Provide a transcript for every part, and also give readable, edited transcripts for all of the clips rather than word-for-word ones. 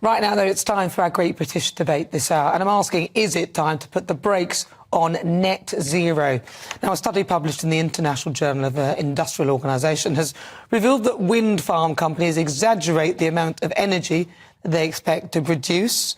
Right now, though, it's time for our Great British Debate this hour, and I'm asking, is it time to put the brakes on net zero? Now, a study published in the International Journal of Industrial Organisation has revealed that wind farm companies exaggerate the amount of energy they expect to produce.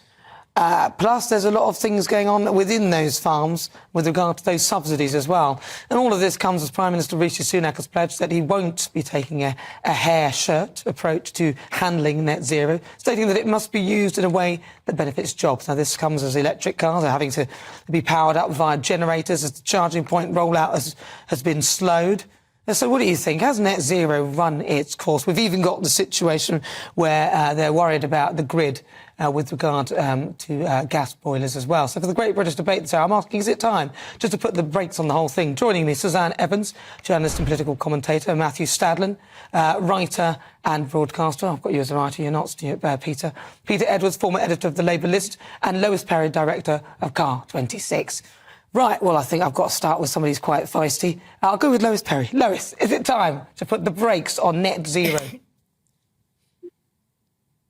Plus, there's a lot of things going on within those farms with regard to those subsidies as well. And all of this comes as Prime Minister Rishi Sunak has pledged that he won't be taking a hair shirt approach to handling net zero, stating that it must be used in a way that benefits jobs. Now, this comes as electric cars are having to be powered up via generators as the charging point rollout has been slowed. So what do you think? Has net zero run its course? We've even got the situation where they're worried about the grid with regard to gas boilers as well. So for the Great British Debate this hour, I'm asking, is it time just to put the brakes on the whole thing? Joining me, Suzanne Evans, journalist and political commentator, Matthew Stadlen, writer and broadcaster. I've got you as a writer, you're not, Peter. Peter Edwards, former editor of The Labour List, and Lois Perry, director of Car 26. Right, well, I think I've got to start with somebody who's quite feisty. I'll go with Lois Perry. Lois, is it time to put the brakes on net zero?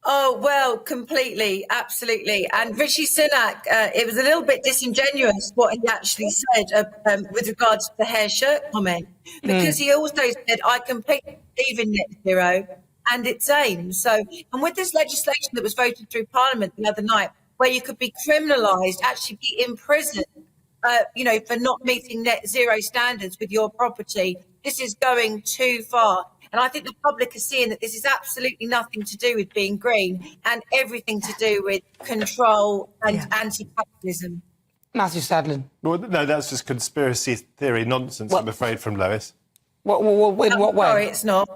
Oh, well, completely, absolutely. And Rishi Sunak, it was a little bit disingenuous what he actually said with regards to the hair shirt comment, because he also said, I completely believe in net zero and its aim. So, and with this legislation that was voted through Parliament the other night, where you could be criminalised, actually be imprisoned, for not meeting net zero standards with your property, this is going too far. And I think the public is seeing that this is absolutely nothing to do with being green and everything to do with control and anti-capitalism. Matthew Stadlen. Well, no, that's just conspiracy theory nonsense, I'm afraid, from Lois. In what way? Sorry, it's not.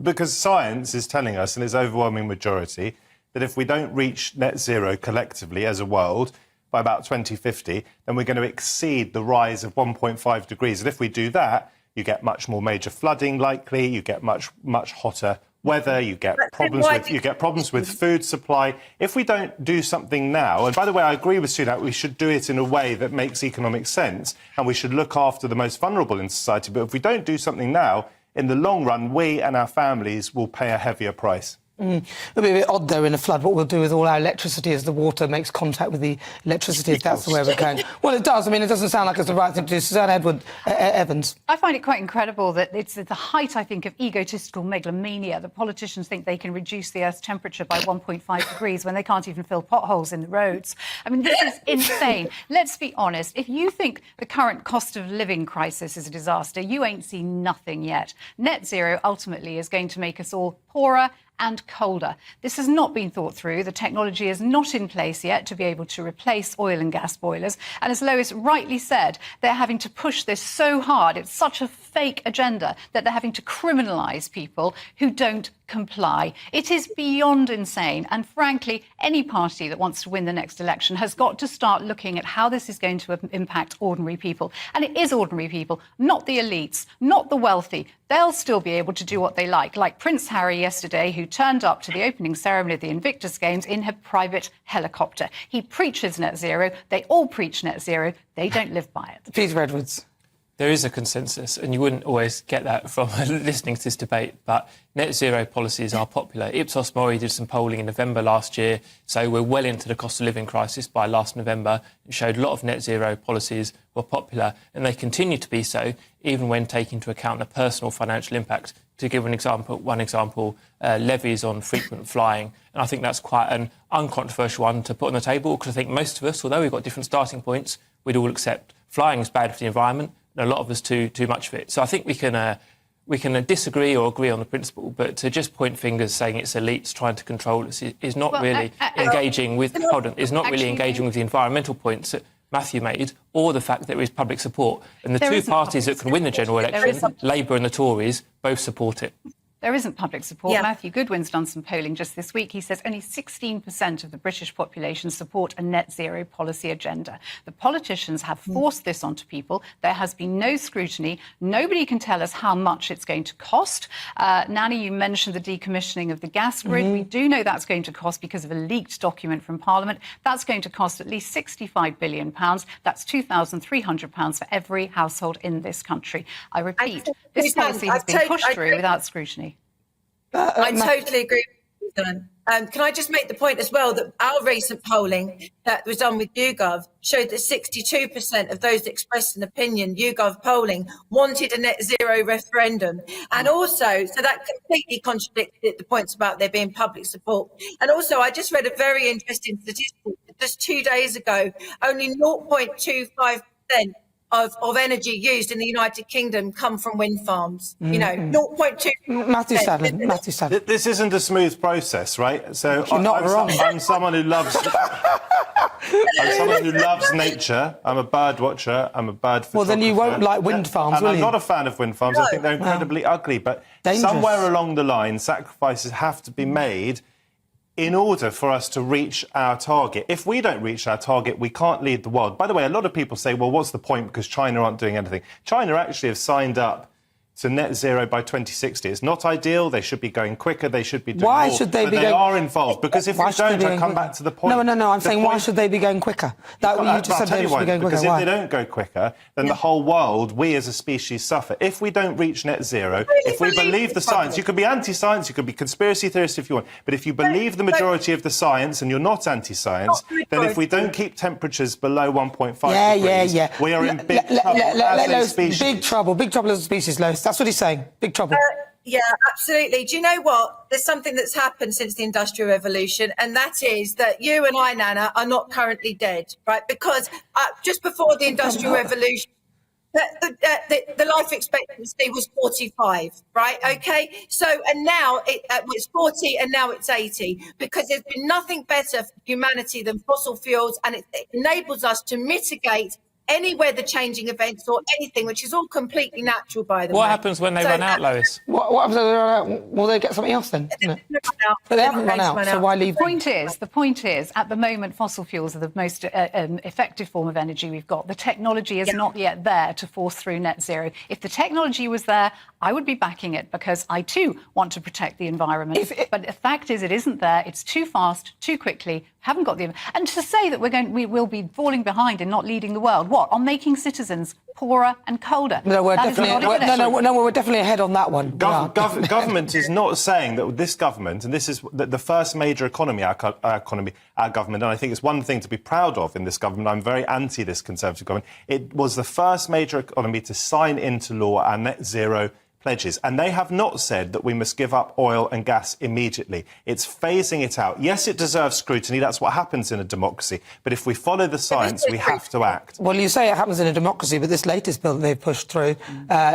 Because science is telling us, in its overwhelming majority, that if we don't reach net zero collectively as a world by about 2050, then we're going to exceed the rise of 1.5 degrees. And if we do that, you get much more major flooding likely, you get much hotter weather, you get problems with food supply. If we don't do something now, and by the way, I agree with Sunak, we should do it in a way that makes economic sense, and we should look after the most vulnerable in society. But if we don't do something now, in the long run, we and our families will pay a heavier price. It'll be a bit odd, though, in a flood, what we'll do with all our electricity as the water makes contact with the electricity, if that's the way we're going. Well, it does. I mean, it doesn't sound like it's the right thing to do. Suzanne Evans. I find it quite incredible that it's at the height, I think, of egotistical megalomania that politicians think they can reduce the Earth's temperature by 1.5 degrees when they can't even fill potholes in the roads. I mean, this is insane. Let's be honest. If you think the current cost of living crisis is a disaster, you ain't seen nothing yet. Net zero ultimately is going to make us all poorer and colder. This has not been thought through. The technology is not in place yet to be able to replace oil and gas boilers. And as Lois rightly said, they're having to push this so hard. It's such a fake agenda that they're having to criminalise people who don't comply. It is beyond insane. And frankly, any party that wants to win the next election has got to start looking at how this is going to impact ordinary people. And it is ordinary people, not the elites, not the wealthy. They'll still be able to do what they like Prince Harry yesterday, who turned up to the opening ceremony of the Invictus Games in her private helicopter. He preaches net zero. They all preach net zero. They don't live by it. Peter Edwards. There is a consensus, and you wouldn't always get that from listening to this debate, but net zero policies are popular. Ipsos Mori did some polling in November last year, so we're well into the cost of living crisis by last November. It showed a lot of net zero policies were popular, and they continue to be so, even when taking into account the personal financial impact. To give one example, levies on frequent flying. And I think that's quite an uncontroversial one to put on the table, because I think most of us, although we've got different starting points, we'd all accept flying is bad for the environment, and a lot of us too much of it. So I think we can disagree or agree on the principle, but to just point fingers saying it's elites trying to control us is not really engaging with engaging with the environmental points that Matthew made, or the fact that there is public support. And the two parties that can win the general election, Labour and the Tories, both support it. There isn't public support. Yeah. Matthew Goodwin's done some polling just this week. He says only 16% of the British population support a net zero policy agenda. The politicians have forced this onto people. There has been no scrutiny. Nobody can tell us how much it's going to cost. Nani, you mentioned the decommissioning of the gas grid. We do know that's going to cost because of a leaked document from Parliament. That's going to cost at least £65 billion. That's £2,300 for every household in this country. I repeat, this policy has been pushed through without scrutiny. I totally agree with you, Suzanne. Can I just make the point as well that our recent polling that was done with YouGov showed that 62% of those that expressed an opinion, YouGov polling, wanted a net zero referendum. And also, so that completely contradicted the points about there being public support. And also, I just read a very interesting statistic. Just 2 days ago, only 0.25% of energy used in the United Kingdom come from wind farms. You know, 0.2. Matthew Stadlen. This isn't a smooth process, right? So You're not wrong. I'm someone who loves. I'm someone who loves nature. I'm a bird watcher. I'm a bird photographer. Well, then you won't like wind farms, and will I'm you? not a fan of wind farms. I think they're incredibly ugly. But Dangerous. somewhere along the line, sacrifices have to be made in order for us to reach our target. If we don't reach our target, we can't lead the world. By the way, a lot of people say, well, what's the point because China aren't doing anything? China actually have signed up to net zero by 2060. It's not ideal. They should be going quicker. They should be doing Why more. should they but be they going... are involved. Because if Why we should they don't, be I going come quicker? back to the point. No. I'm saying, why point- should they be going quicker? That you just said they should be going quicker. Because Why? if they don't go quicker, then the whole world, we as a species, suffer. If we don't reach net zero, if we believe the science, you could be anti-science, you could be conspiracy theorist if you want, but if you believe the majority of the science and you're not anti-science, then if we don't keep temperatures below 1.5 degrees, we are in big trouble as a species. Big trouble as a species, Lois. That's what he's saying. Big trouble. Yeah, absolutely. Do you know what? There's something that's happened since the Industrial Revolution, and that is that you and I, Nana, are not currently dead, right? Because just before the Industrial Revolution, the life expectancy was 45, right? Okay. So, and now it's 40 and now it's 80 because there's been nothing better for humanity than fossil fuels, and it enables us to mitigate any weather changing events or anything, which is all completely natural, by the way. What happens when they run out, Lois? What happens when they run out? Will they get something else then? No. But they haven't run out, so why leave them? The point is, at the moment, fossil fuels are the most effective form of energy we've got. The technology is not yet there to force through net zero. If the technology was there, I would be backing it because I too want to protect the environment. But the fact is, it isn't there. It's too fast, too quickly. Haven't got the... And to say that we will be falling behind and not leading the world, what? On making citizens poorer and colder. No, we're definitely we're definitely ahead on that one. Government is not saying that this government, and this is the first major economy, our government, and I think it's one thing to be proud of in this government. I'm very anti this Conservative government. It was the first major economy to sign into law our net zero pledges, and they have not said that we must give up oil and gas immediately. It's phasing it out. Yes, it deserves scrutiny. That's what happens in a democracy. But if we follow the science, we have to act. Well, you say it happens in a democracy, but this latest bill that they've pushed through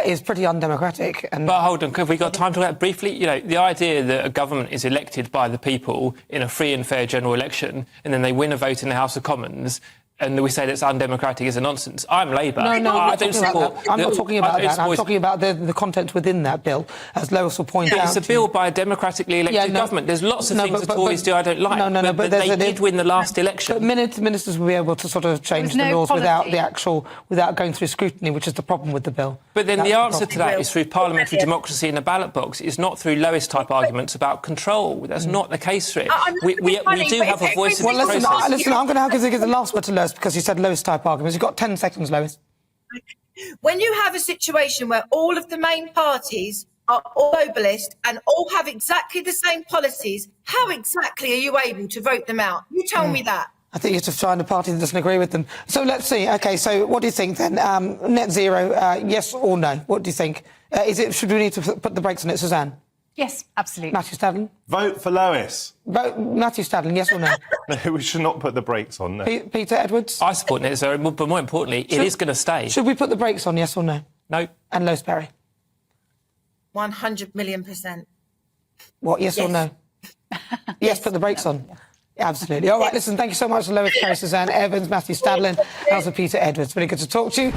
is pretty undemocratic. But hold on, have we got time to talk about briefly? You know, the idea that a government is elected by the people in a free and fair general election, and then they win a vote in the House of Commons, and we say that's undemocratic is a nonsense. I'm Labour. No, I don't support... I'm not talking about that. I'm talking about the content within that bill, as Lois will point out. It's a bill by a democratically elected government. There's lots of things that Tories do I don't like. But they did win the last election. But ministers will be able to sort of change the laws without going through scrutiny, which is the problem with the bill. But then the answer to that is through parliamentary democracy in a ballot box. It's not through Lois-type arguments about control. That's not the case for it. We do have a voice in this process. Listen, I'm going to give the last word to Lois because you said Lois-type arguments. You've got 10 seconds, Lois. When you have a situation where all of the main parties are all globalist and all have exactly the same policies, how exactly are you able to vote them out? You tell me that. I think you have to find a party that doesn't agree with them. So let's see. OK, so what do you think then? Net zero, yes or no? What do you think? Should we need to put the brakes on it, Suzanne? Yes, absolutely. Matthew Stadlen? Vote for Lois. Vote Matthew Stadlen, yes or no? No, we should not put the brakes on. No. Peter Edwards? I support net zero, but more importantly, it is going to stay. Should we put the brakes on, yes or no? No. And Lois Perry? 100 million%. What, yes or no? Yes, put the brakes on. Absolutely. All right, listen, thank you so much to Lois Perry, Suzanne Evans, Matthew Stadlen, and also Peter Edwards. Really good to talk to you.